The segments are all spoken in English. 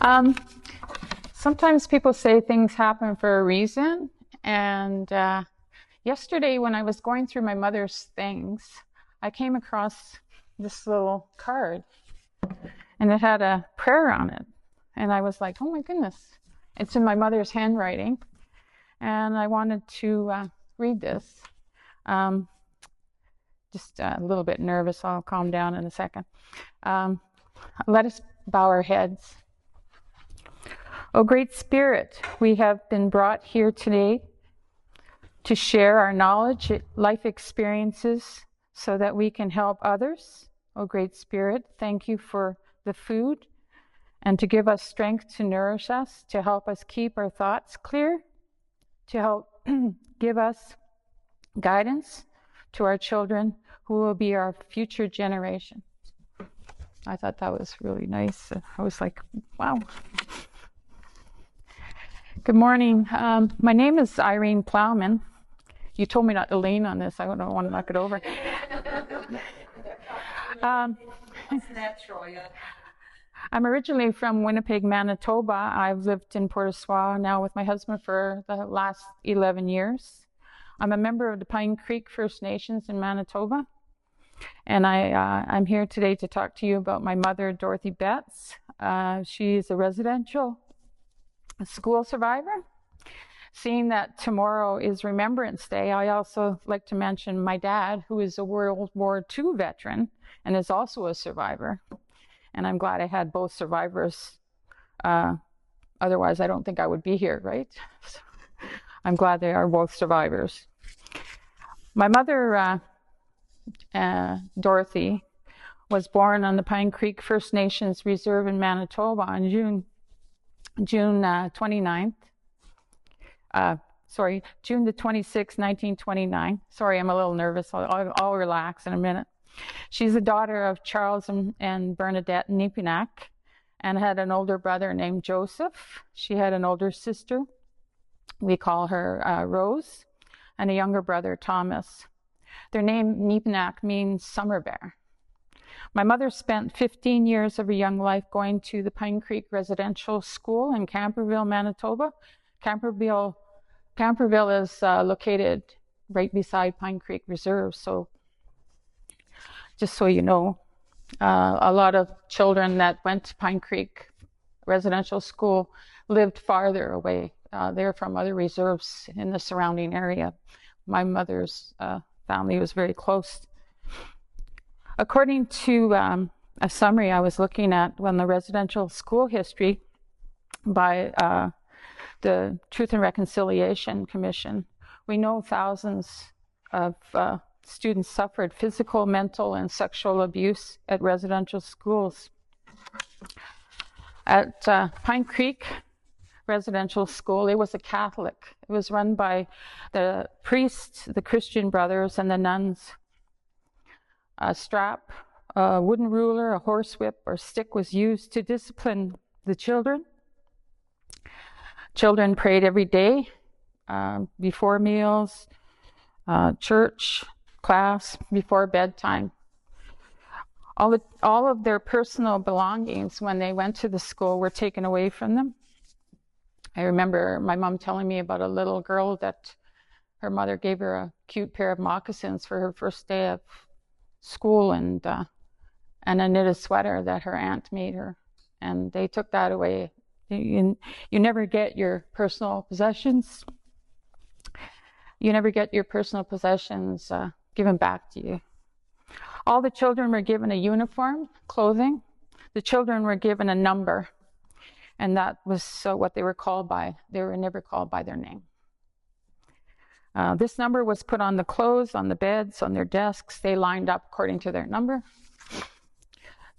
Um, Sometimes people say things happen for a reason. And yesterday, when I was going through my mother's things, I came across this little card, and it had a prayer on it. And I was like, oh my goodness, it's in my mother's handwriting. And I wanted to read this. Just a little bit nervous. I'll calm down in a second. Let us bow our heads. O Great Spirit, we have been brought here today to share our knowledge, life experiences, so that we can help others. O Great Spirit, thank you for the food and to give us strength to nourish us, to help us keep our thoughts clear, to help give us guidance to our children who will be our future generation. I thought that was really nice. I was like, wow. Good morning. My name is Irene Ploughman. You told me not to lean on this. I don't want to knock it over. It's natural, yeah. I'm originally from Winnipeg, Manitoba. I've lived in Port au Soir now with my husband for the last 11 years. I'm a member of the Pine Creek First Nations in Manitoba. And I'm here today to talk to you about my mother, Dorothy Betts. She's a residential school survivor. Seeing that tomorrow is Remembrance Day, I also like to mention my dad, who is a World War II veteran and is also a survivor. And I'm glad I had both survivors. Otherwise, I don't think I would be here, right? So I'm glad they are both survivors. My mother, Dorothy, was born on the Pine Creek First Nations Reserve in Manitoba on June 29th. June the 26th, 1929. Sorry, I'm a little nervous. I'll relax in a minute. She's the daughter of Charles and Bernadette Nepinak and had an older brother named Joseph. She had an older sister. We call her Rose, and a younger brother, Thomas. Their name, Nepinak, means summer bear. My mother spent 15 years of her young life going to the Pine Creek Residential School in Camperville, Manitoba. Camperville is located right beside Pine Creek Reserve, so just so you know, a lot of children that went to Pine Creek Residential School lived farther away. They're from other reserves in the surrounding area. My mother's family was very close. According to a summary I was looking at on the residential school history by the Truth and Reconciliation Commission, we know thousands of students suffered physical, mental, and sexual abuse at residential schools. At Pine Creek Residential School, it was a Catholic. It was run by the priests, the Christian brothers, and the nuns. A strap, a wooden ruler, a horsewhip, or stick was used to discipline the children. Children prayed every day, before meals, church, class, before bedtime. All of their personal belongings when they went to the school were taken away from them. I remember my mom telling me about a little girl that her mother gave her a cute pair of moccasins for her first day of school and a knitted sweater that her aunt made her, and they took that away. You never get your personal possessions. You never get your personal possessions given back to you. All the children were given a uniform, clothing. The children were given a number, and that was what they were called by. They were never called by their name. This number was put on the clothes, on the beds, on their desks. They lined up according to their number.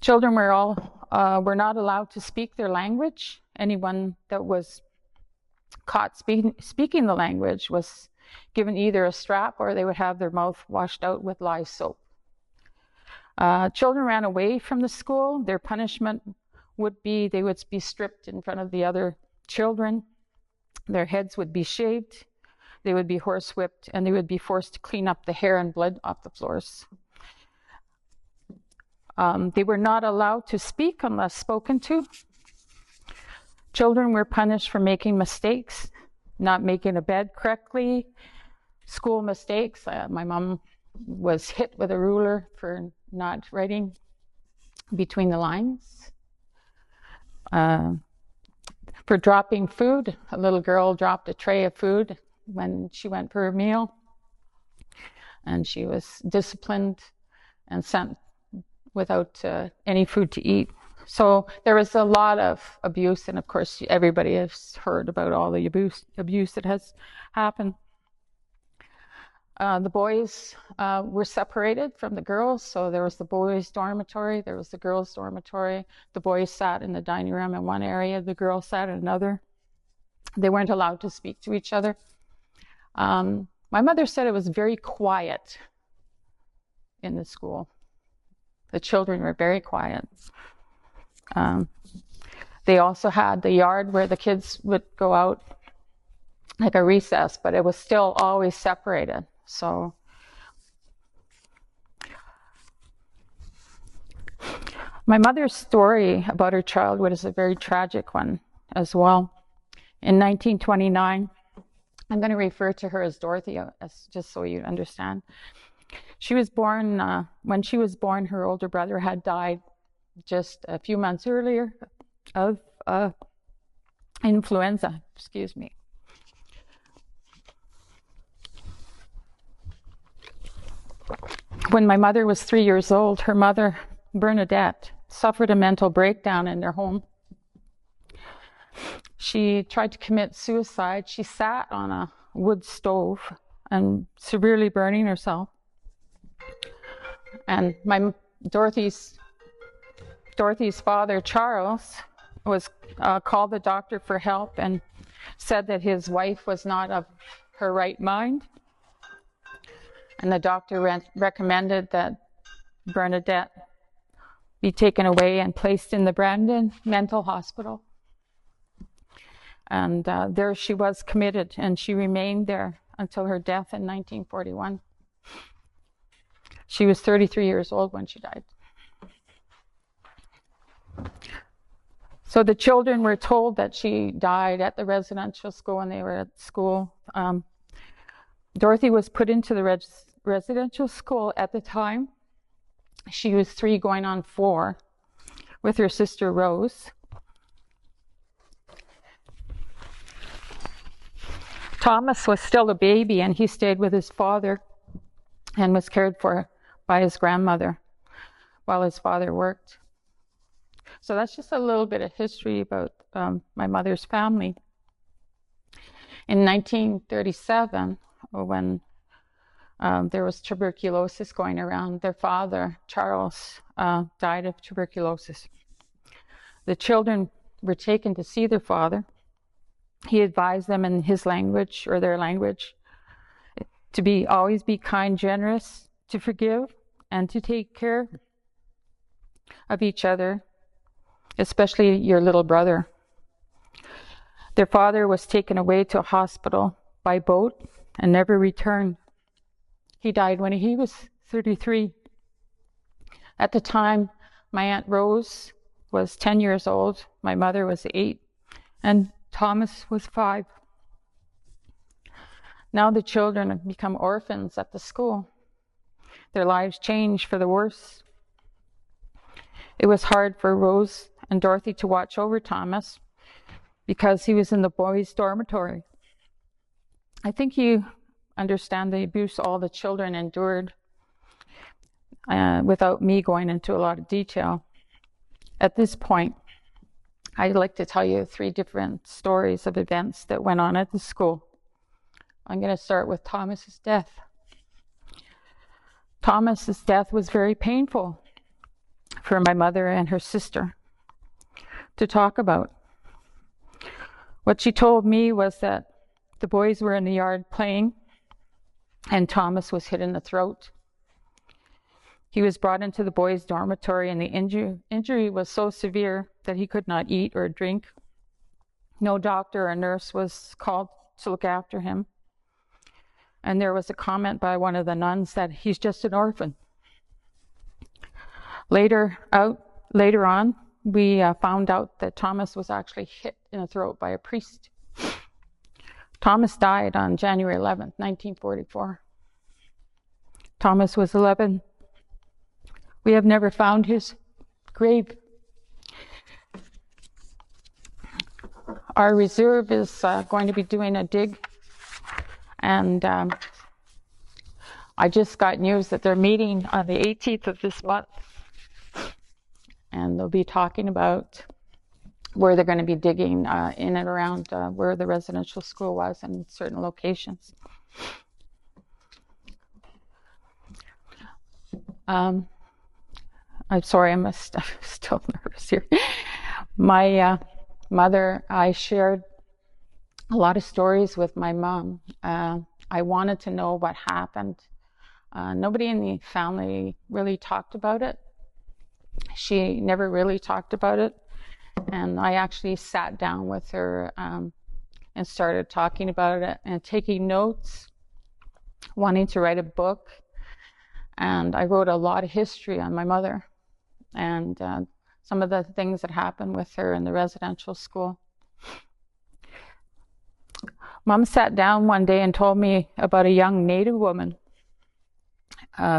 Children were not allowed to speak their language. Anyone that was caught speaking the language was given either a strap or they would have their mouth washed out with lye soap. Children ran away from the school. Their punishment would be they would be stripped in front of the other children. Their heads would be shaved. They would be horsewhipped, and they would be forced to clean up the hair and blood off the floors. They were not allowed to speak unless spoken to. Children were punished for making mistakes, not making a bed correctly, school mistakes. My mom was hit with a ruler for not writing between the lines. For dropping food, a little girl dropped a tray of food when she went for a meal, and she was disciplined and sent without any food to eat. So there was a lot of abuse, and of course everybody has heard about all the abuse that has happened. The boys were separated from the girls, so there was the boys' dormitory, there was the girls' dormitory. The boys sat in the dining room in one area, the girls sat in another. They weren't allowed to speak to each other. My mother said it was very quiet in the school. The children were very quiet. They also had the yard where the kids would go out, like a recess, but it was still always separated. So my mother's story about her childhood is a very tragic one as well. In 1929, I'm going to refer to her as Dorothy, just so you understand. She was born, when she was born, her older brother had died just a few months earlier of influenza, excuse me. When my mother was 3 years old, her mother, Bernadette, suffered a mental breakdown in their home. She tried to commit suicide. She sat on a wood stove and severely burning herself. And Dorothy's father, Charles, was called the doctor for help and said that his wife was not of her right mind. And the doctor recommended that Bernadette be taken away and placed in the Brandon Mental Hospital. And there she was committed, and she remained there until her death in 1941. She was 33 years old when she died. So the children were told that she died at the residential school when they were at school. Dorothy was put into the residential school at the time. She was 3 going on 4 with her sister Rose. Thomas was still a baby, and he stayed with his father and was cared for by his grandmother while his father worked. So that's just a little bit of history about my mother's family. In 1937, when there was tuberculosis going around, their father, Charles, died of tuberculosis. The children were taken to see their father. He advised them in his language, or their language, to always be kind, generous, to forgive, and to take care of each other, especially your little brother. Their father was taken away to a hospital by boat and never returned. He died when he was 33. At the time, my Aunt Rose was 10 years old, my mother was 8, and Thomas was 5. Now the children have become orphans at the school. Their lives changed for the worse. It was hard for Rose and Dorothy to watch over Thomas because he was in the boys' dormitory. I think you understand the abuse all the children endured without me going into a lot of detail. At this point, I'd like to tell you 3 different stories of events that went on at the school. I'm going to start with Thomas's death. Thomas's death was very painful for my mother and her sister to talk about. What she told me was that the boys were in the yard playing, and Thomas was hit in the throat. He was brought into the boys' dormitory, and the injury was so severe that he could not eat or drink. No doctor or nurse was called to look after him. And there was a comment by one of the nuns that he's just an orphan. Later on, we found out that Thomas was actually hit in the throat by a priest. Thomas died on January 11th, 1944. Thomas was 11. We have never found his grave. Our reserve is going to be doing a dig, and I just got news that they're meeting on the 18th of this month, and they'll be talking about where they're going to be digging in and around where the residential school was in certain locations. I'm sorry, I'm still nervous here. My mother, I shared a lot of stories with my mom. I wanted to know what happened. Nobody in the family really talked about it. She never really talked about it. And I actually sat down with her and started talking about it and taking notes, wanting to write a book. And I wrote a lot of history on my mother and some of the things that happened with her in the residential school. Mom sat down one day and told me about a young Native woman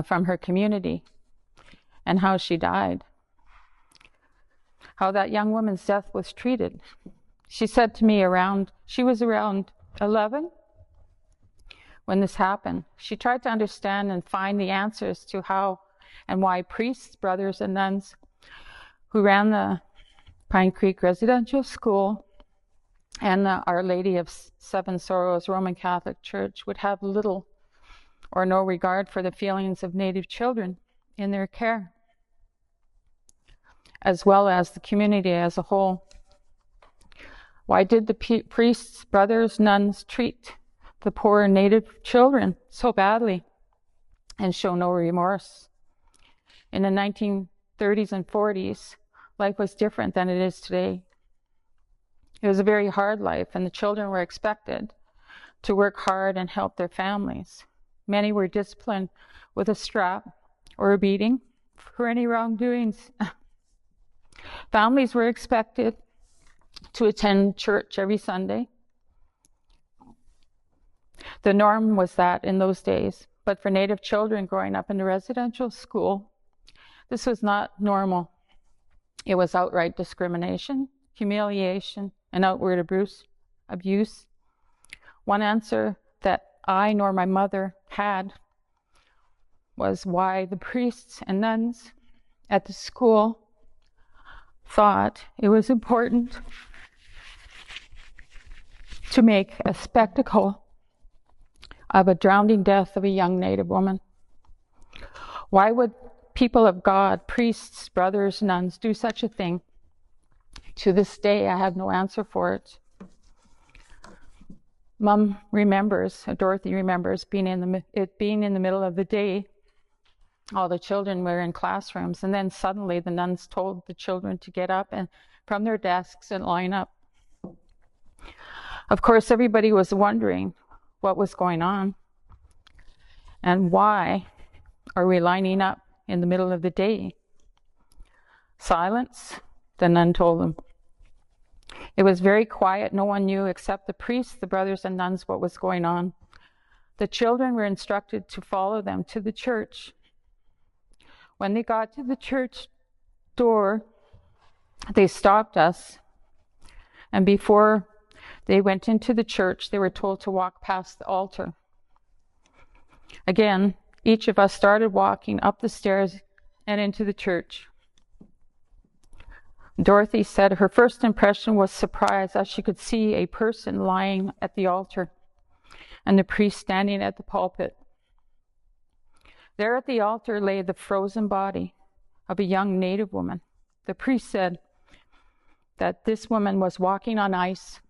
from her community and how she died. How that young woman's death was treated. She said to me she was around 11 when this happened. She tried to understand and find the answers to how and why priests, brothers, and nuns who ran the Pine Creek Residential School and the Our Lady of Seven Sorrows Roman Catholic Church would have little or no regard for the feelings of Native children in their care, as well as the community as a whole. Why did the priests, brothers, nuns treat the poor Native children so badly and show no remorse? In the 1930s and 40s, life was different than it is today. It was a very hard life, and the children were expected to work hard and help their families. Many were disciplined with a strap or a beating for any wrongdoings. Families were expected to attend church every Sunday. The norm was that in those days, but for Native children growing up in the residential school, this was not normal. It was outright discrimination, humiliation, and outward abuse. One answer that I nor my mother had was why the priests and nuns at the school thought it was important to make a spectacle of a drowning death of a young Native woman. Why would people of God, priests, brothers, nuns, do such a thing? To this day, I have no answer for it. Mom remembers, Dorothy remembers, being in the middle of the day. All the children were in classrooms, and then suddenly the nuns told the children to get up and from their desks and line up. Of course, everybody was wondering what was going on and why are we lining up in the middle of the day? Silence, the nun told them. It was very quiet. No one knew except the priests, the brothers and nuns what was going on. The children were instructed to follow them to the church. When they got to the church door, they stopped us, and before they went into the church, they were told to walk past the altar. Again, each of us started walking up the stairs and into the church. Dorothy said her first impression was surprise as she could see a person lying at the altar and the priest standing at the pulpit. There at the altar lay the frozen body of a young Native woman. The priest said that this woman was walking on ice,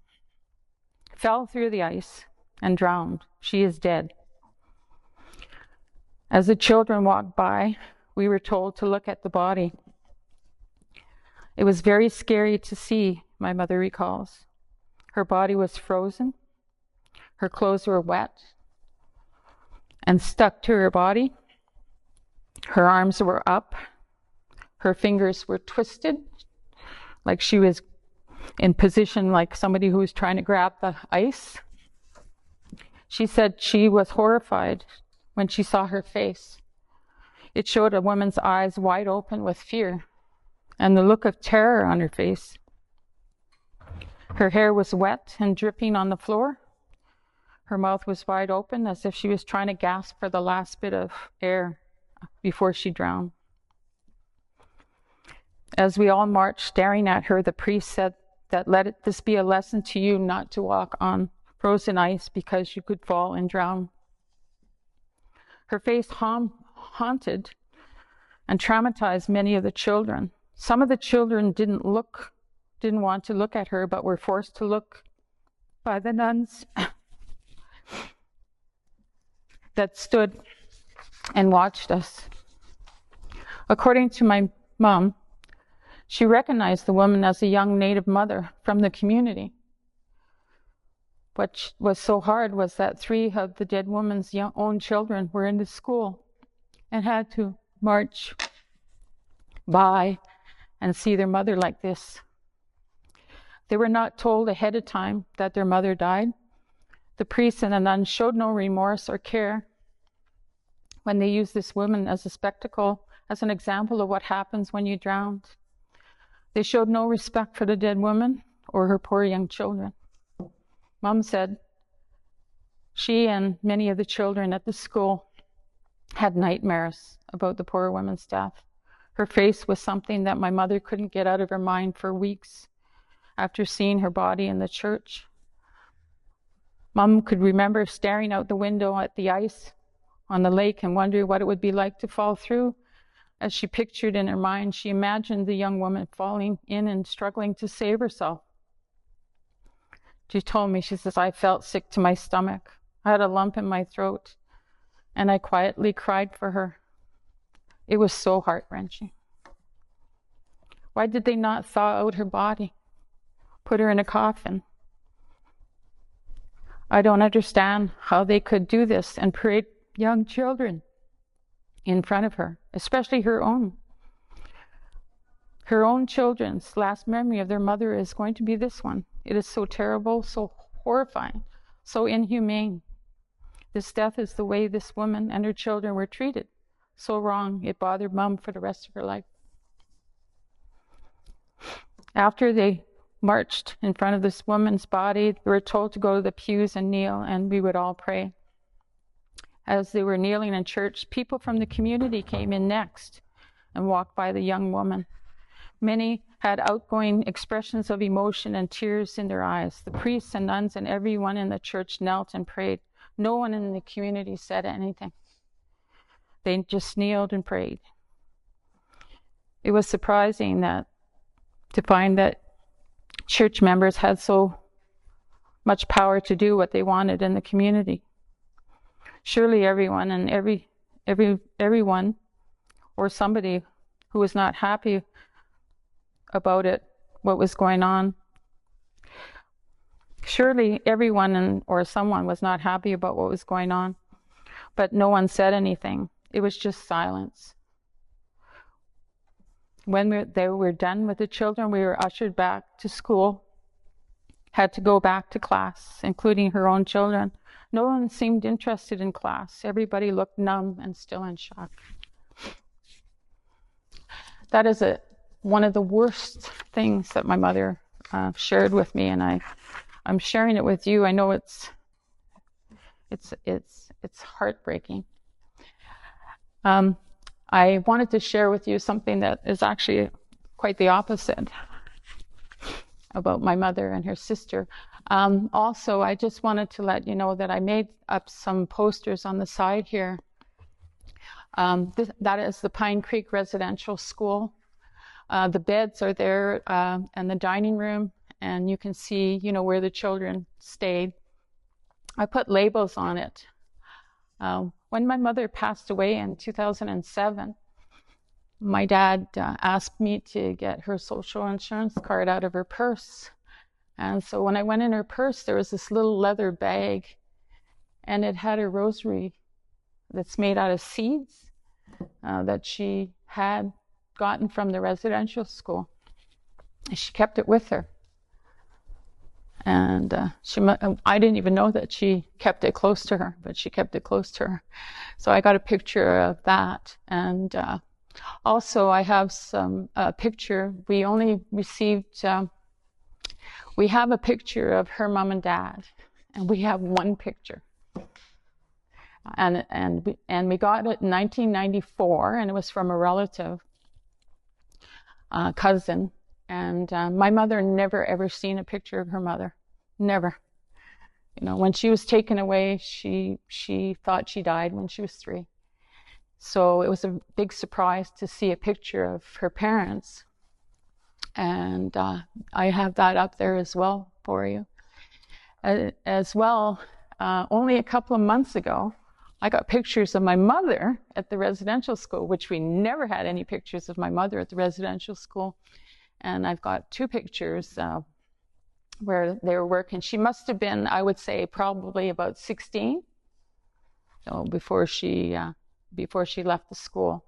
fell through the ice, and drowned. She is dead. As the children walked by, we were told to look at the body. It was very scary to see, my mother recalls. Her body was frozen. Her clothes were wet and stuck to her body. Her arms were up. Her fingers were twisted. like she was in position like somebody who was trying to grab the ice. She said she was horrified when she saw her face. It showed a woman's eyes wide open with fear and the look of terror on her face. Her hair was wet and dripping on the floor. Her mouth was wide open as if she was trying to gasp for the last bit of air before she drowned. As we all marched staring at her, the priest said that let this be a lesson to you not to walk on frozen ice because you could fall and drown. Her face haunted and traumatized many of the children. Some of the children didn't want to look at her, but were forced to look by the nuns that stood and watched us. According to my mom, she recognized the woman as a young Native mother from the community. What was so hard was that 3 of the dead woman's own children were in the school and had to march by and see their mother like this. They were not told ahead of time that their mother died. The priest and the nuns showed no remorse or care when they used this woman as a spectacle, as an example of what happens when you drown. They showed no respect for the dead woman or her poor young children. Mom said she and many of the children at the school had nightmares about the poor woman's death. Her face was something that my mother couldn't get out of her mind for weeks after seeing her body in the church. Mom could remember staring out the window at the ice on the lake and wondering what it would be like to fall through. As she pictured in her mind, she imagined the young woman falling in and struggling to save herself. She told me, she says, I felt sick to my stomach. I had a lump in my throat, and I quietly cried for her. It was so heart-wrenching. Why did they not thaw out her body, put her in a coffin? I don't understand how they could do this and parade young children in front of her, especially her own. Her own children's last memory of their mother is going to be this one. It is so terrible, so horrifying, so inhumane. This death is the way this woman and her children were treated. So wrong, it bothered Mom for the rest of her life. After they marched in front of this woman's body, they were told to go to the pews and kneel, and we would all pray. As they were kneeling in church, people from the community came in next and walked by the young woman. Many had outgoing expressions of emotion and tears in their eyes. The priests and nuns and everyone in the church knelt and prayed. No one in the community said anything. They just kneeled and prayed. It was surprising to find that church members had so much power to do what they wanted in the community. Surely everyone and everyone or somebody who was not happy about it, what was going on. Surely everyone or someone was not happy about what was going on, but no one said anything. It was just silence. When they were done with the children, we were ushered back to school, had to go back to class, including her own children. No one seemed interested in class. Everybody looked numb and still in shock. That is one of the worst things that my mother shared with me, and I'm sharing it with you. I know it's heartbreaking. I wanted to share with you something that is actually quite the opposite about my mother and her sister. Also, I just wanted to let you know that I made up some posters on the side here. That is the Pine Creek Residential School. The beds are there and the dining room, and you can see, where the children stayed. I put labels on it. When my mother passed away in 2007, my dad asked me to get her social insurance card out of her purse. And so when I went in her purse, there was this little leather bag, and it had a rosary that's made out of seeds that she had gotten from the residential school. She kept it with her. And I didn't even know that she kept it close to her, but she kept it close to her. So I got a picture of that. And also I have a picture. We only received, we have a picture of her mom and dad, and we have one picture. And we got it in 1994, and it was from a relative, cousin. And my mother never ever seen a picture of her mother. Never. You know, when she was taken away, she thought she died when she was 3. So it was a big surprise to see a picture of her parents. And I have that up there as well for you. As well, only a couple of months ago, I got pictures of my mother at the residential school, which we never had any pictures of my mother at the residential school. And I've got 2 pictures where they were working. She must have been, I would say, probably about 16, before she left the school.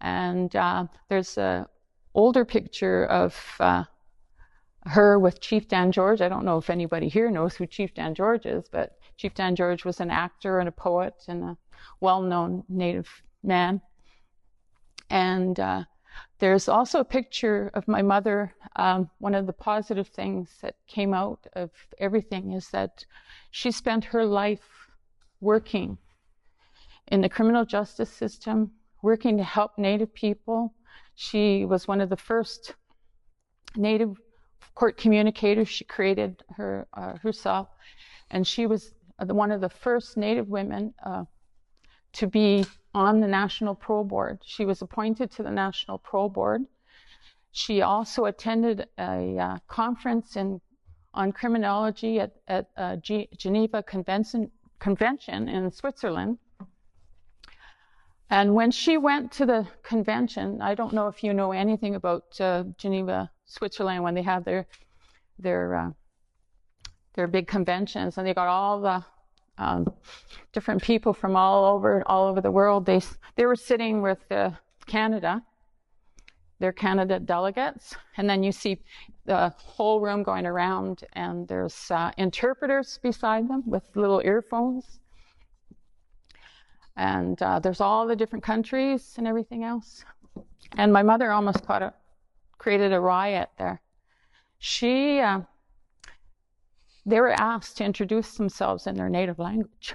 And there's an older picture of her with Chief Dan George. I don't know if anybody here knows who Chief Dan George is, but Chief Dan George was an actor and a poet and a well-known Native man. And there's also a picture of my mother. One of the positive things that came out of everything is that she spent her life working in the criminal justice system, working to help Native people. She was one of the first Native court communicators. She created herself, and she was one of the first Native women to be on the National Parole Board. She was appointed to the National Parole Board. She also attended a conference on criminology at Geneva Convention in Switzerland. And when she went to the convention, I don't know if you know anything about Geneva, Switzerland, when they have their big conventions, and they got all the different people from all over the world. They were sitting with Canada, their Canada delegates, and then you see the whole room going around, and there's interpreters beside them with little earphones, and there's all the different countries and everything else. And my mother almost created a riot there. They were asked to introduce themselves in their native language.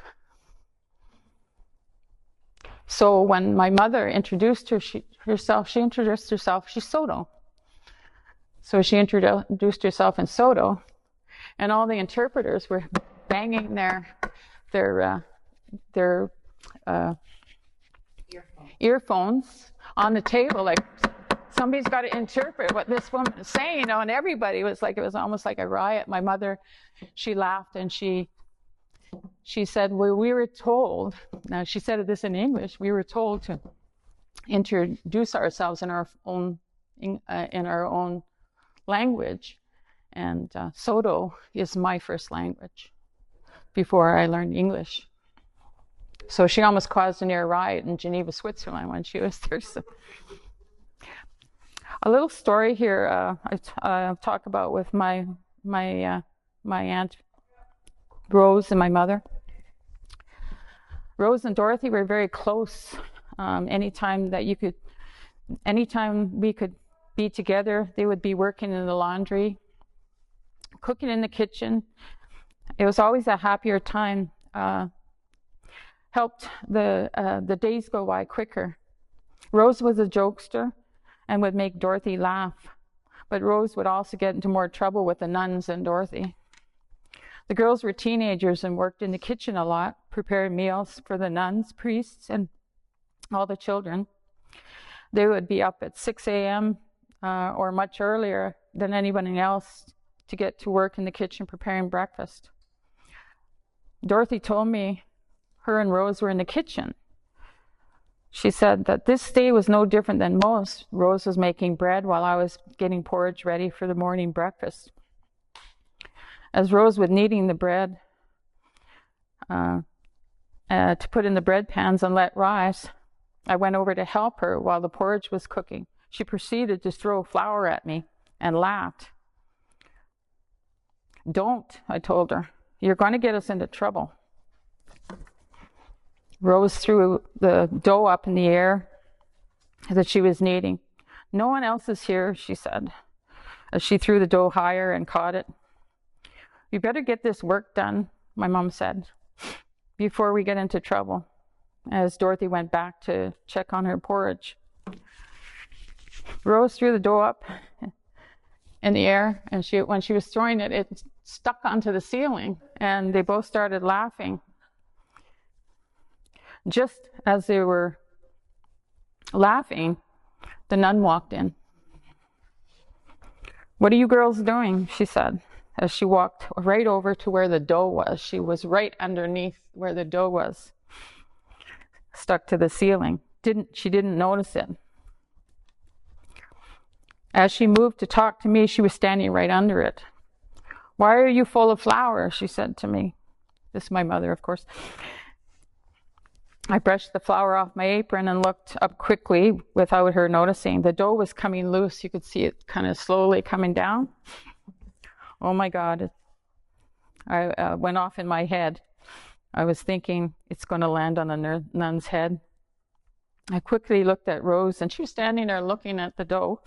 So when my mother introduced herself, she's Soto. So she introduced herself in Soto, and all the interpreters were banging their earphones on the table, like, somebody's got to interpret what this woman is saying, you know, and everybody was like, it was almost like a riot. My mother, she laughed and she said, well, we were told, now she said this in English, we were told to introduce ourselves in our own language. And Soto is my first language before I learned English. So she almost caused a near riot in Geneva, Switzerland when she was there. So. A little story here I talk about with my aunt Rose and my mother. Rose and Dorothy were very close. Anytime we could be together, they would be working in the laundry, cooking in the kitchen. It was always a happier time. Helped the days go by quicker. Rose was a jokester and would make Dorothy laugh. But Rose would also get into more trouble with the nuns than Dorothy. The girls were teenagers and worked in the kitchen a lot, prepared meals for the nuns, priests, and all the children. They would be up at 6 a.m. Or much earlier than anybody else to get to work in the kitchen preparing breakfast. Dorothy told me her and Rose were in the kitchen. She said that this day was no different than most. Rose was making bread while I was getting porridge ready for the morning breakfast. As Rose was kneading the bread to put in the bread pans and let rise, I went over to help her while the porridge was cooking. she proceeded to throw flour at me and laughed. "Don't," I told her. "You're going to get us into trouble." Rose threw the dough up in the air that she was kneading. "No one else is here," she said, as she threw the dough higher and caught it. "You better get this work done," my mom said, "before we get into trouble," as Dorothy went back to check on her porridge. Rose threw the dough up in the air, and when she was throwing it, it stuck onto the ceiling, and they both started laughing. Just as they were laughing, the nun walked in. "What are you girls doing?" she said, as she walked right over to where the dough was. She was right underneath where the dough was, stuck to the ceiling. She didn't notice it. As she moved to talk to me, she was standing right under it. "Why are you full of flour?" she said to me. This is my mother, of course. I brushed the flour off my apron and looked up quickly without her noticing. The dough was coming loose. You could see it kind of slowly coming down. Oh my God. I went off in my head. I was thinking it's going to land on the nun's head. I quickly looked at Rose, and she was standing there looking at the dough.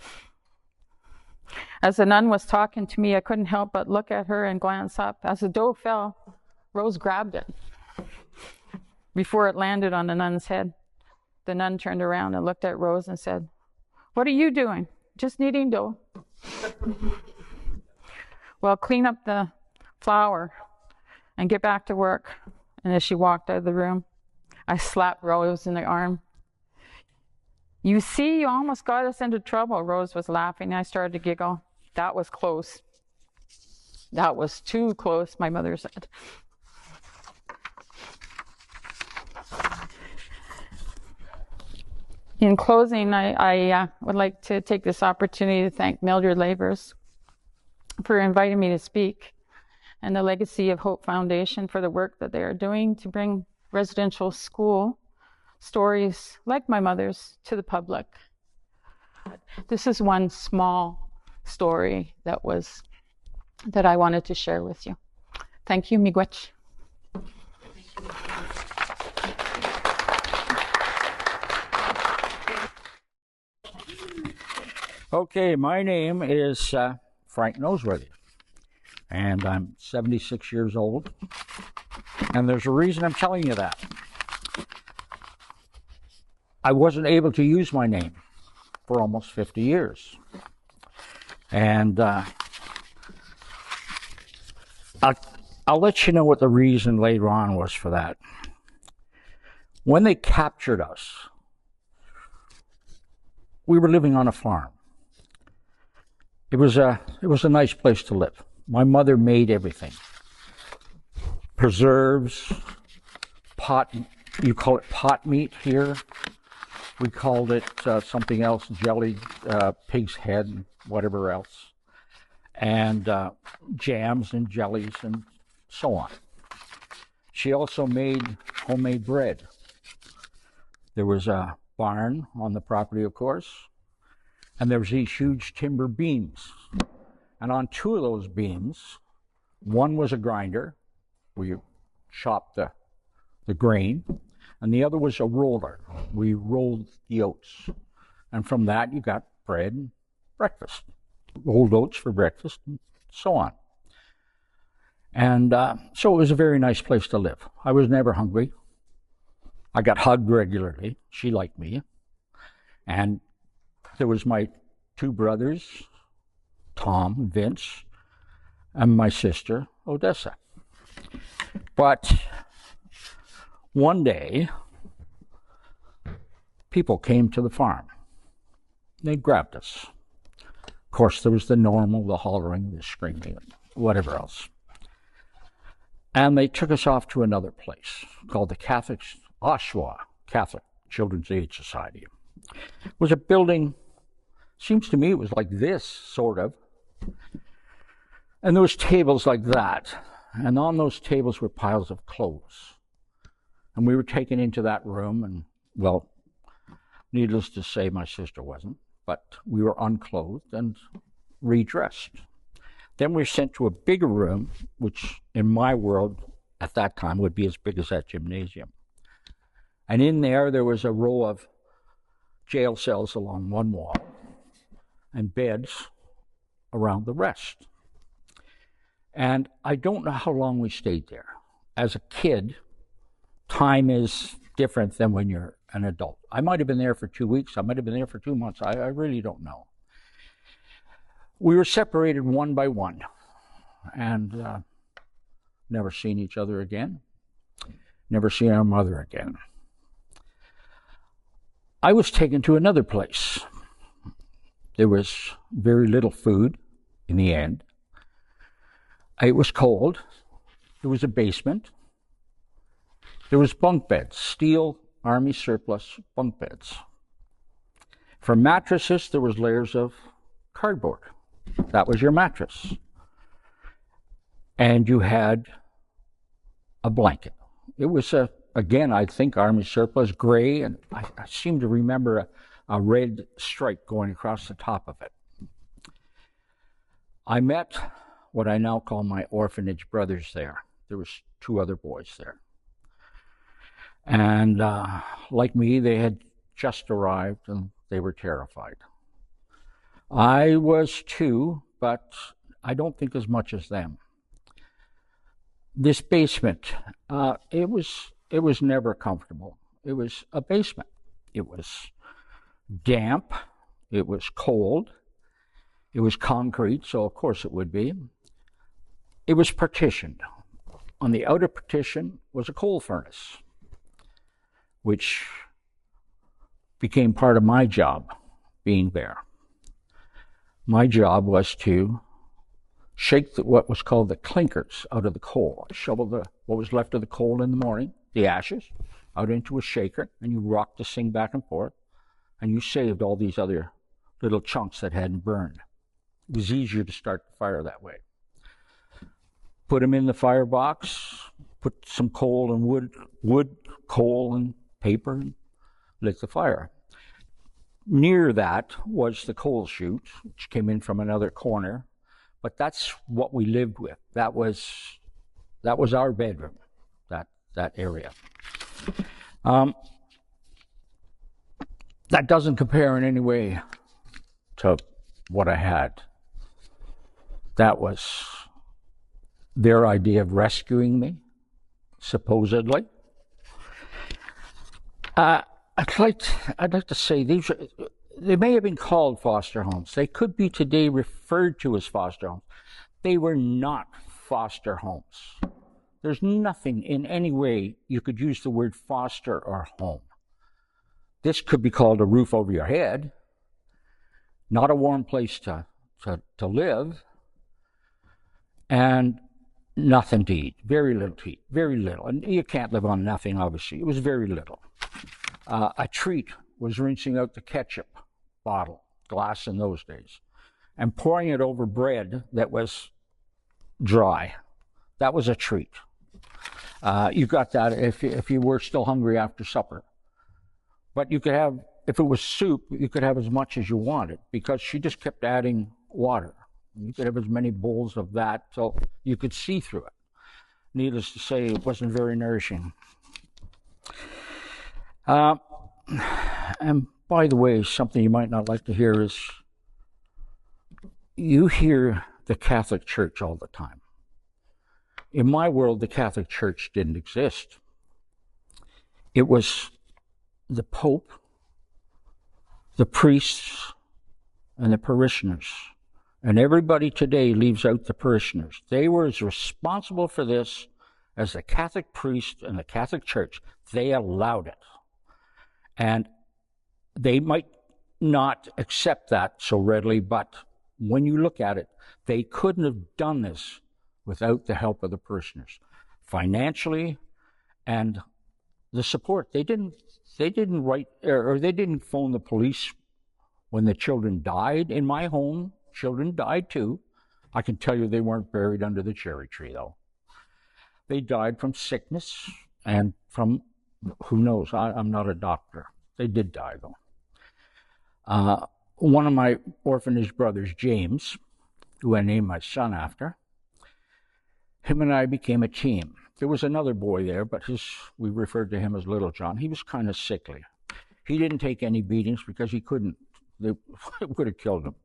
As the nun was talking to me, I couldn't help but look at her and glance up. As the dough fell, Rose grabbed it before it landed on the nun's head. The nun turned around and looked at Rose and said, "What are you doing?" "Just kneading dough." "Well, clean up the flour and get back to work." And as she walked out of the room, I slapped Rose in the arm. "You see, you almost got us into trouble." Rose was laughing. I started to giggle. "That was close." "That was too close," my mother said. In closing, I would like to take this opportunity to thank Mildred Labors for inviting me to speak, and the Legacy of Hope Foundation for the work that they are doing to bring residential school stories like my mother's to the public. This is one small story that I wanted to share with you. Thank you, miigwech. Okay, my name is Frank Noseworthy, and I'm 76 years old, and there's a reason I'm telling you that. I wasn't able to use my name for almost 50 years, and I'll let you know what the reason later on was for that. When they captured us, we were living on a farm. It was a nice place to live. My mother made everything. Preserves, you call it pot meat here. We called it something else, jelly, pig's head, whatever else. And jams and jellies and so on. She also made homemade bread. There was a barn on the property, of course. And there was these huge timber beams. And on two of those beams, one was a grinder, where you chopped the grain, and the other was a roller. We rolled the oats. And from that, you got bread and breakfast. Rolled oats for breakfast, and so on. And so it was a very nice place to live. I was never hungry. I got hugged regularly. She liked me. And there was my two brothers, Tom and Vince, and my sister, Odessa. But one day, people came to the farm. They grabbed us. Of course, there was the normal, the hollering, the screaming, whatever else. And they took us off to another place called the Oshawa Catholic Children's Aid Society. It was a building, seems to me it was like this, sort of. And there was tables like that. And on those tables were piles of clothes. And we were taken into that room, and, well, needless to say, my sister wasn't. but we were unclothed and redressed. Then we were sent to a bigger room, which in my world at that time would be as big as that gymnasium. And in there was a row of jail cells along one wall and beds around the rest. And I don't know how long we stayed there. As a kid, time is different than when you're an adult. I might have been there for 2 weeks. I might have been there for 2 months. I really don't know. We were separated one by one and never seen each other again. Never seen our mother again. I was taken to another place. There was very little food in the end. It was cold. There was a basement. There was bunk beds, steel Army surplus bunk beds. For mattresses, there was layers of cardboard. That was your mattress. And you had a blanket. It was, again, I think Army surplus, gray, and I seem to remember a red stripe going across the top of it. I met what I now call my orphanage brothers there. There was 2 other boys there. And like me, they had just arrived and they were terrified. I was too, but I don't think as much as them. This basement, it was never comfortable. It was a basement. It was damp. It was cold. It was concrete, so of course it would be. It was partitioned. On the outer partition was a coal furnace, which became part of my job being there. My job was to shake what was called the clinkers out of the coal. Shovel what was left of the coal in the morning, the ashes, out into a shaker, and you rocked this thing back and forth, and you saved all these other little chunks that hadn't burned. It was easier to start the fire that way. Put them in the firebox, put some coal and wood, coal and paper, and lit the fire. Near that was the coal chute, which came in from another corner, but that's what we lived with. That was our bedroom, that area. That doesn't compare in any way to what I had. That was their idea of rescuing me, supposedly. I'd like to say they may have been called foster homes. They could be today referred to as foster homes. They were not foster homes. There's nothing in any way you could use the word foster or home. This could be called a roof over your head, not a warm place to live, and nothing to eat, very little to eat, very little. And you can't live on nothing, obviously. It was very little. A treat was rinsing out the ketchup bottle, glass in those days, and pouring it over bread that was dry. That was a treat. You got that if you were still hungry after supper. But you could have, if it was soup, you could have as much as you wanted because she just kept adding water. You could have as many bowls of that so you could see through it. Needless to say, it wasn't very nourishing. And by the way, something you might not like to hear is you hear the Catholic Church all the time. In my world, the Catholic Church didn't exist. It was the Pope, the priests, and the parishioners. And everybody today leaves out the parishioners. They were as responsible for this as the Catholic priest and the Catholic Church. They allowed it. And they might not accept that so readily, but when you look at it, they couldn't have done this without the help of the parishioners, financially and the support. They didn't write, or they didn't phone the police when the children died. In my home, children died too. I can tell you they weren't buried under the cherry tree, though. They died from sickness and from, who knows, I'm not a doctor. They did die, though. one of my orphanage brothers, James, who I named my son after, him and I became a team. There was another boy there, but we referred to him as Little John. He was kind of sickly. He didn't take any beatings because he couldn't. They would have killed him.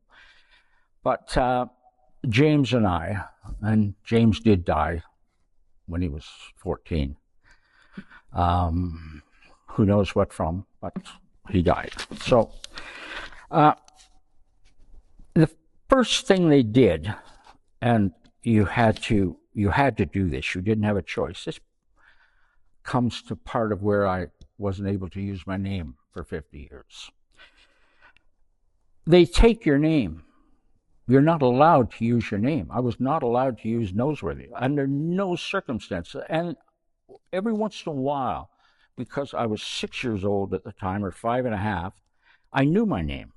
But James and James did die when he was 14. Who knows what from, but he died. So the first thing they did, and you had to do this. You didn't have a choice. This comes to part of where I wasn't able to use my name for 50 years. They take your name. You're not allowed to use your name. I was not allowed to use Noseworthy under no circumstances. And every once in a while, because I was 6 years old at the time, or 5.5, I knew my name.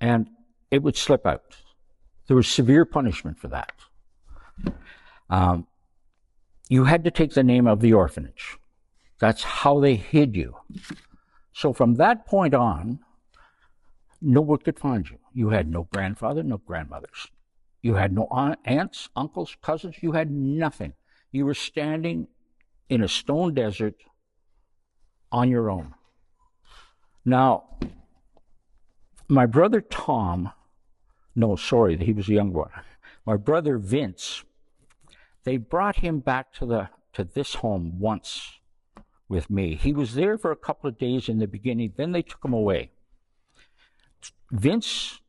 And it would slip out. There was severe punishment for that. You had to take the name of the orphanage. That's how they hid you. So from that point on, no one could find you. You had no grandfather, no grandmothers. You had no aunts, uncles, cousins. You had nothing. You were standing in a stone desert on your own. Now, my brother Tom, he was a young boy. My brother Vince, they brought him back to this home once with me. He was there for a couple of days in the beginning, then they took him away. Vince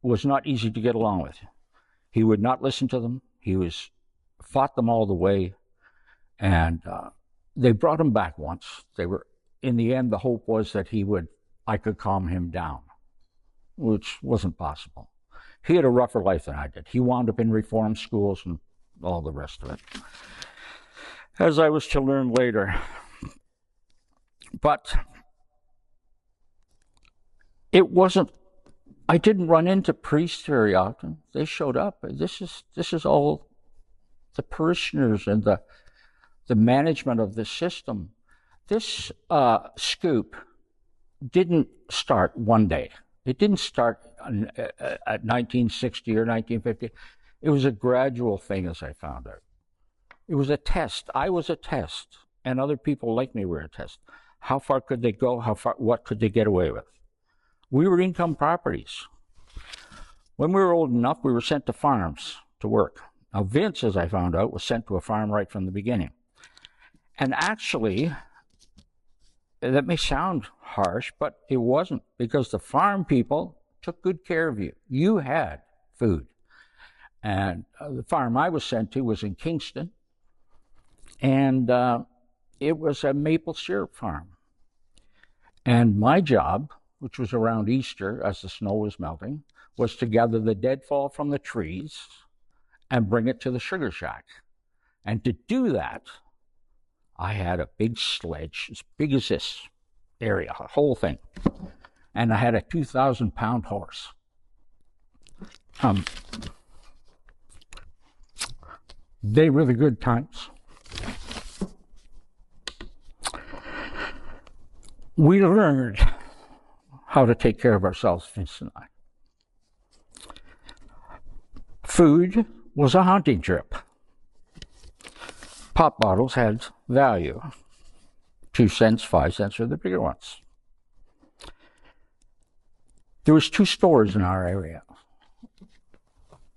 was not easy to get along with. He would not listen to them. He fought them all the way, and they brought him back once. In the end, the hope was that I could calm him down, which wasn't possible. He had a rougher life than I did. He wound up in reform schools and all the rest of it, as I was to learn later. But I didn't run into priests very often. They showed up. This is all the parishioners and the management of the system. This scoop didn't start one day. It didn't start at 1960 or 1950. It was a gradual thing, as I found out. It was a test. I was a test, and other people like me were a test. How far could they go? What could they get away with? We were income properties. When we were old enough, we were sent to farms to work. Now, Vince, as I found out, was sent to a farm right from the beginning. And actually, that may sound harsh, but it wasn't, because the farm people took good care of you. You had food. And the farm I was sent to was in Kingston, and it was a maple syrup farm. And my job, which was around Easter as the snow was melting, was to gather the deadfall from the trees and bring it to the sugar shack. And to do that, I had a big sledge, as big as this area, a whole thing. And I had a 2,000-pound horse. They were the good times. We learned how to take care of ourselves, Vince and I. Food was a hunting trip. Pop bottles had value. 2 cents, 5 cents are the bigger ones. There was 2 stores in our area.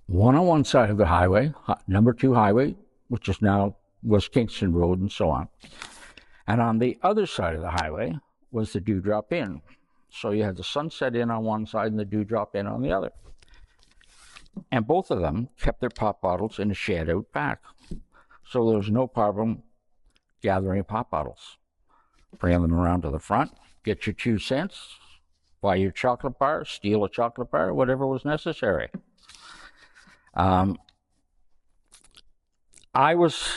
One on one side of the highway, number 2 highway, which is now West Kingston Road and so on. And on the other side of the highway was the Dewdrop Inn. So you had the Sunset Inn on one side and the Dewdrop Inn on the other. And both of them kept their pop bottles in a shed out back. So there was no problem gathering pop bottles. Bring them around to the front, get your 2 cents, buy your chocolate bar, steal a chocolate bar, whatever was necessary. I was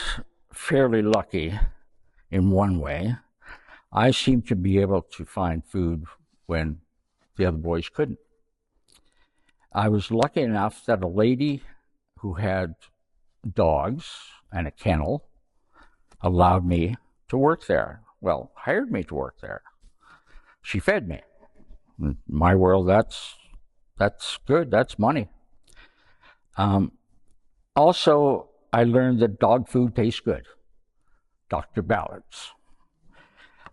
fairly lucky in one way. I seemed to be able to find food when the other boys couldn't. I was lucky enough that a lady who had dogs and a kennel allowed me to work there. Well, hired me to work there. She fed me. In my world, that's good. That's money. Also, I learned that dog food tastes good. Dr. Ballard's.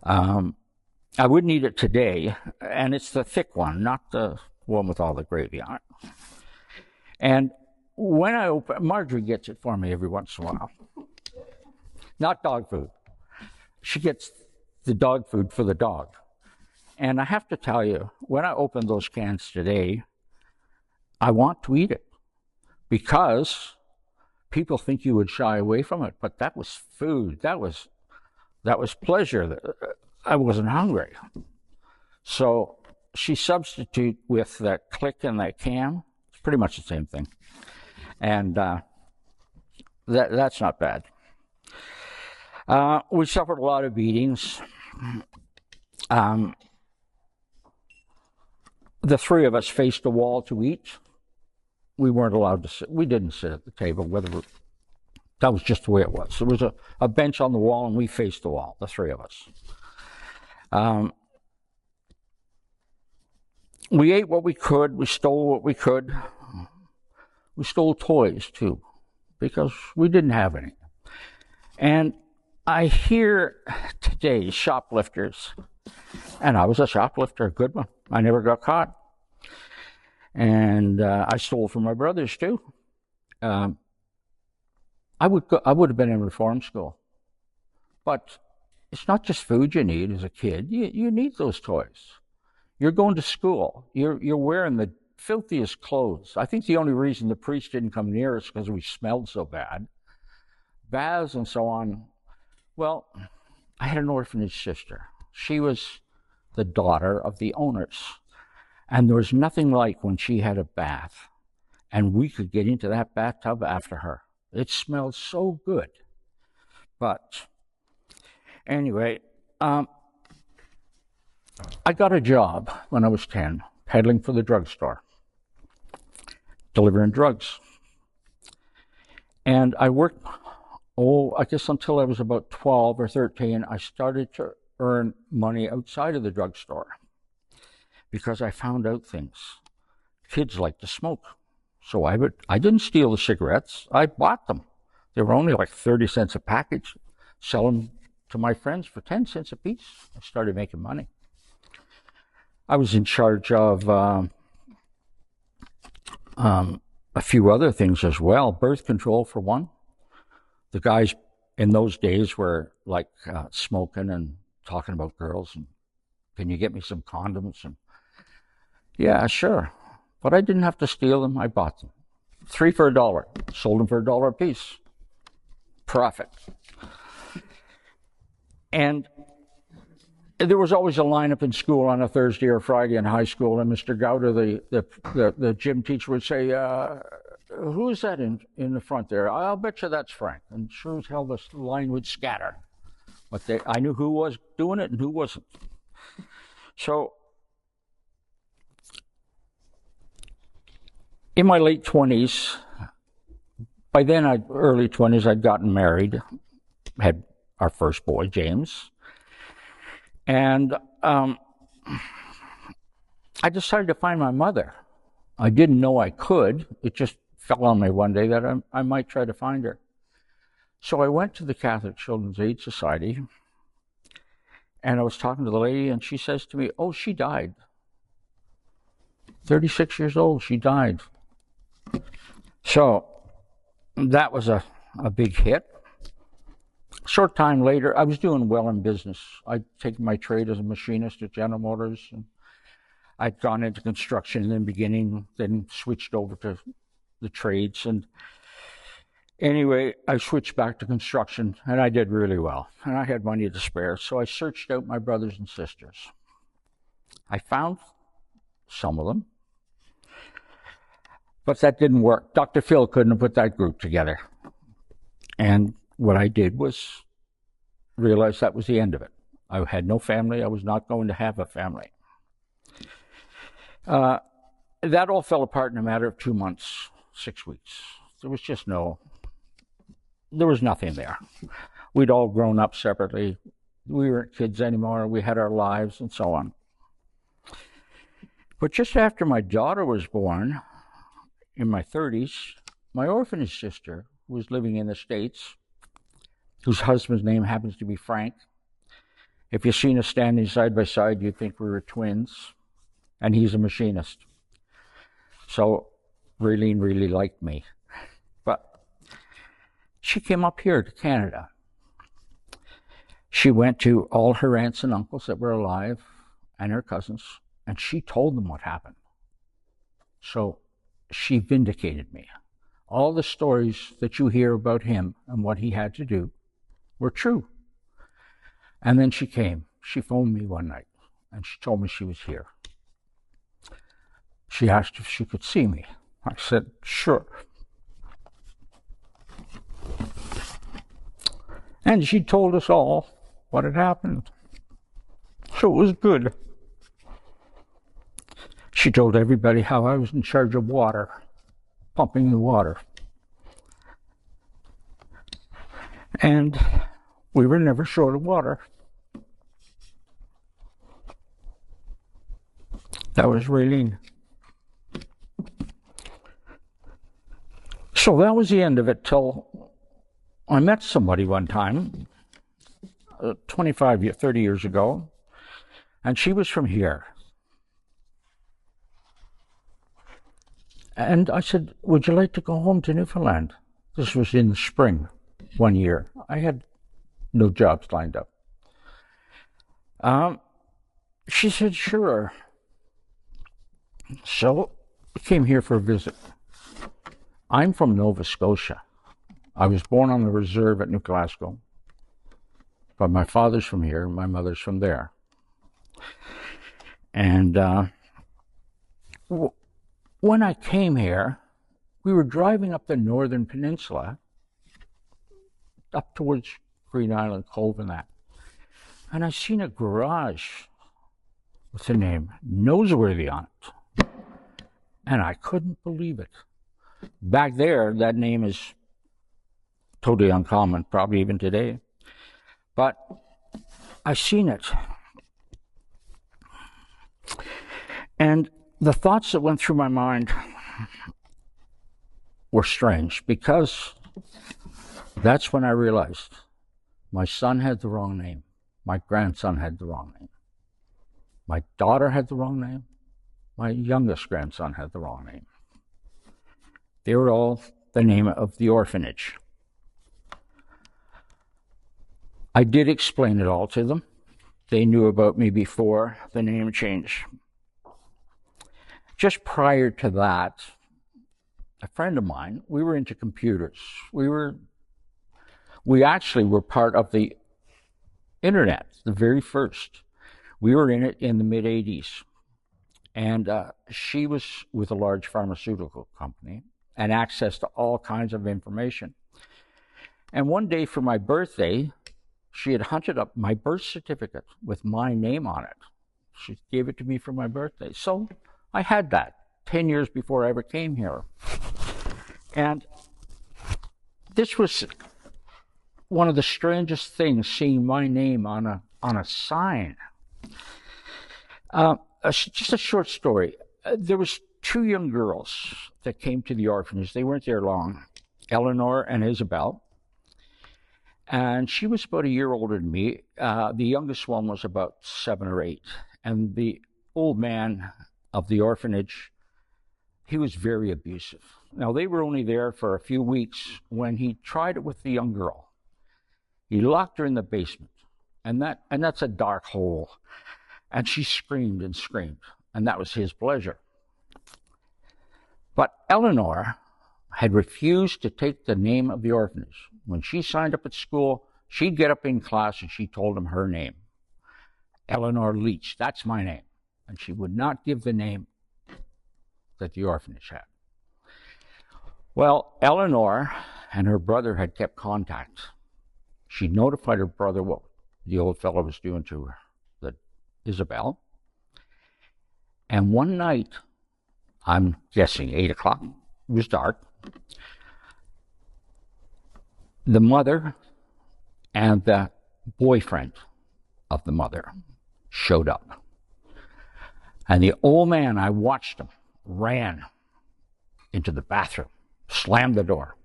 I wouldn't eat it today, and it's the thick one, not the one with all the gravy on it. And when I open, Marjorie gets it for me every once in a while. Not dog food. She gets the dog food for the dog. And I have to tell you, when I open those cans today, I want to eat it because people think you would shy away from it, but that was food. That was pleasure. I wasn't hungry. So she substitute with that click and that can. It's pretty much the same thing. And that's not bad. We suffered a lot of beatings. The three of us faced a wall to eat. We weren't allowed to sit. We didn't sit at the table. That was just the way it was. There was a bench on the wall, and we faced the wall, the three of us. We ate what we could. We stole what we could. We stole toys, too, because we didn't have any. And I hear today shoplifters, and I was a shoplifter, a good one. I never got caught. And I stole from my brothers, too. I would have been in reform school. But it's not just food you need as a kid. You need those toys. You're going to school. You're wearing the filthiest clothes. I think the only reason the priest didn't come near us because we smelled so bad. Baths and so on. Well, I had an orphanage sister. She was the daughter of the owners. And there was nothing like when she had a bath and we could get into that bathtub after her. It smelled so good. But anyway, I got a job when I was 10, peddling for the drugstore, delivering drugs. And I worked, I guess until I was about 12 or 13, I started to earn money outside of the drugstore because I found out things. Kids like to smoke. So I didn't steal the cigarettes, I bought them. They were only like 30 cents a package. Sell them to my friends for 10 cents a piece. I started making money. I was in charge of a few other things as well. Birth control, for one. The guys in those days were like smoking and talking about girls. And can you get me some condoms? And yeah, sure. But I didn't have to steal them. I bought them. 3 for $1. Sold them for $1 a piece. Profit. And there was always a lineup in school on a Thursday or Friday in high school, and Mr. Gowder, the gym teacher, would say, who's that in the front there? I'll bet you that's Frank. And sure as hell, the line would scatter. But I knew who was doing it and who wasn't. So in my late 20s, by then, early 20s, I'd gotten married, had our first boy, James. And I decided to find my mother. I didn't know I could. It just fell on me one day that I might try to find her. So I went to the Catholic Children's Aid Society, and I was talking to the lady, and she says to me, oh, she died. 36 years old, she died. So that was a big hit. Short time later, I was doing well in business. I'd taken my trade as a machinist at General Motors, and I'd gone into construction in the beginning, then switched over to the trades. And anyway, I switched back to construction, and I did really well. And I had money to spare, so I searched out my brothers and sisters. I found some of them, but that didn't work. Dr. Phil couldn't have put that group together. And what I did was realize that was the end of it. I had no family. I was not going to have a family. That all fell apart in a matter of 2 months, 6 weeks. There was just there was nothing there. We'd all grown up separately. We weren't kids anymore. We had our lives and so on. But just after my daughter was born, in my 30s, my orphanage sister, who was living in the States, whose husband's name happens to be Frank. If you've seen us standing side by side, you'd think we were twins, and he's a machinist. So Irene really liked me. But she came up here to Canada. She went to all her aunts and uncles that were alive and her cousins, and she told them what happened. So she vindicated me. All the stories that you hear about him and what he had to do were true. And then she came. She phoned me one night, and she told me she was here. She asked if she could see me. I said, sure. And she told us all what had happened. So it was good. She told everybody how I was in charge of water, pumping the water. And we were never short of water. That was Irene. So that was the end of it till I met somebody one time, 30 years ago, and she was from here. And I said, would you like to go home to Newfoundland? This was in the spring, one year. I had no jobs lined up. She said, sure. So I came here for a visit. I'm from Nova Scotia. I was born on the reserve at New Glasgow. But my father's from here, my mother's from there. And when I came here, we were driving up the northern peninsula, up towards Green Island Cove and that. And I seen a garage with the name Noseworthy on it. And I couldn't believe it. Back there, that name is totally uncommon, probably even today. But I seen it. And the thoughts that went through my mind were strange, because that's when I realized my son had the wrong name. My grandson had the wrong name. My daughter had the wrong name. My youngest grandson had the wrong name. They were all the name of the orphanage. I did explain it all to them. They knew about me before the name change. Just prior to that, a friend of mine, we were into computers. We actually were part of the internet, the very first. We were in it in the mid-'80s. And she was with a large pharmaceutical company and access to all kinds of information. And one day for my birthday, she had hunted up my birth certificate with my name on it. She gave it to me for my birthday. So I had that 10 years before I ever came here. And this was one of the strangest things, seeing my name on a sign. Just a short story. There was two young girls that came to the orphanage. They weren't there long, Eleanor and Isabel. And she was about a year older than me. The youngest one was about 7 or 8. And the old man of the orphanage, he was very abusive. Now, they were only there for a few weeks when he tried it with the young girl. He locked her in the basement, and that's a dark hole. And she screamed and screamed, and that was his pleasure. But Eleanor had refused to take the name of the orphanage. When she signed up at school, she'd get up in class and she told him her name. Eleanor Leach, that's my name. And she would not give the name that the orphanage had. Well, Eleanor and her brother had kept contact. She notified her brother what the old fellow was doing to her, Isabel. And one night, I'm guessing 8 o'clock, it was dark, the mother and the boyfriend of the mother showed up. And the old man, I watched him, ran into the bathroom, slammed the door.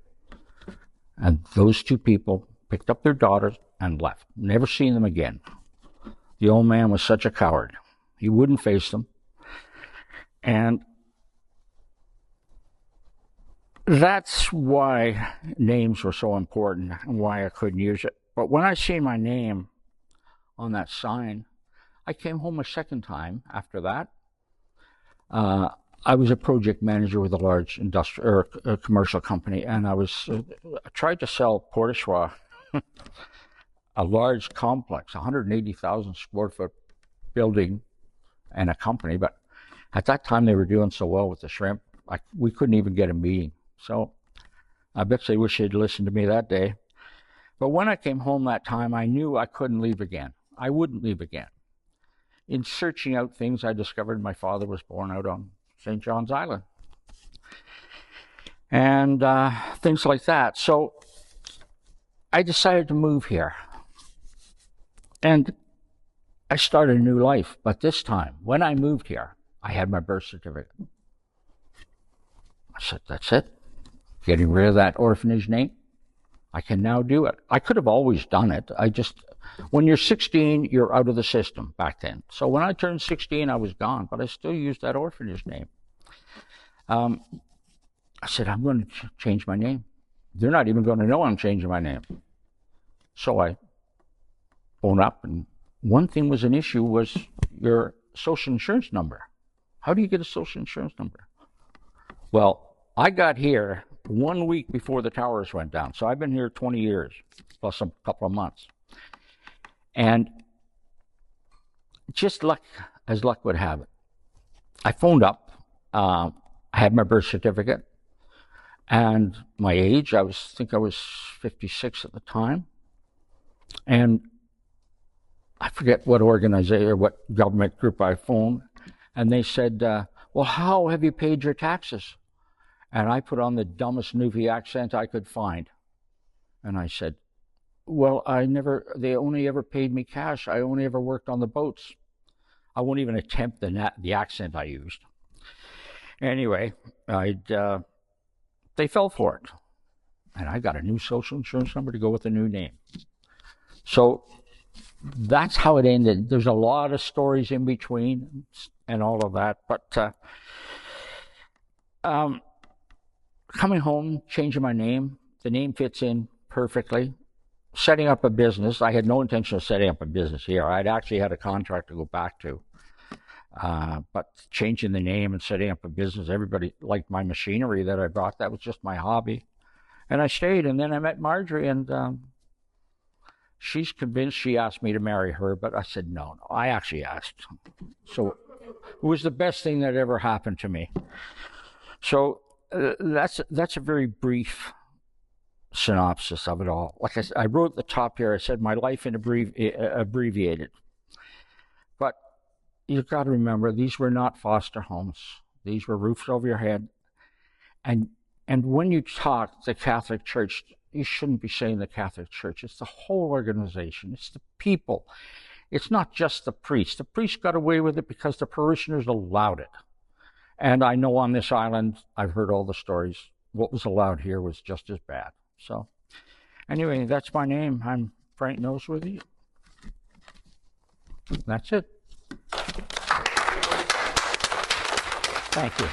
And those two people picked up their daughters and left. Never seen them again. The old man was such a coward. He wouldn't face them. And that's why names were so important and why I couldn't use it. But when I seen my name on that sign, I came home a second time after that. I was a project manager with a large industrial or commercial company, and I tried to sell Port-au-Choix, a large complex, 180,000 square foot building and a company. But at that time, they were doing so well with the shrimp, we couldn't even get a meeting. So I bet they wish they'd listened to me that day. But when I came home that time, I knew I couldn't leave again. I wouldn't leave again. In searching out things, I discovered my father was born out on St. John's Island. And things like that. So I decided to move here. And I started a new life. But this time, when I moved here, I had my birth certificate. I said, that's it. Getting rid of that orphanage name. I can now do it. I could have always done it. When you're 16, you're out of the system back then. So when I turned 16, I was gone, but I still used that orphanage name. I said, I'm going to change my name. They're not even going to know I'm changing my name. So I phoned up, and one thing was an issue was your social insurance number. How do you get a social insurance number? Well, I got here 1 week before the towers went down. So I've been here 20 years, plus a couple of months. And just as luck would have it, I phoned up. I had my birth certificate and my age. I think I was 56 at the time. And I forget what organization or what government group I phoned. And they said, well, how have you paid your taxes? And I put on the dumbest Newfie accent I could find. And I said, well, they only ever paid me cash. I only ever worked on the boats. I won't even attempt the accent I used. Anyway, they fell for it. And I got a new social insurance number to go with the new name. So that's how it ended. There's a lot of stories in between and all of that. But coming home, changing my name, the name fits in perfectly. Setting up a business, I had no intention of setting up a business here. I'd actually had a contract to go back to. But changing the name and setting up a business, everybody liked my machinery that I brought. That was just my hobby. And I stayed, and then I met Marjorie, and she's convinced. She asked me to marry her, but I said no. I actually asked. So it was the best thing that ever happened to me. So that's a very brief synopsis of it all. Like I wrote at the top here, I said my life in abbreviated. But you've got to remember, these were not foster homes. These were roofs over your head. And when you talk the Catholic Church, you shouldn't be saying the Catholic Church. It's the whole organization. It's the people. It's not just the priest. The priest got away with it because the parishioners allowed it. And I know on this island, I've heard all the stories. What was allowed here was just as bad. So anyway, that's my name. I'm Frank Noseworthy. That's it. Thank you.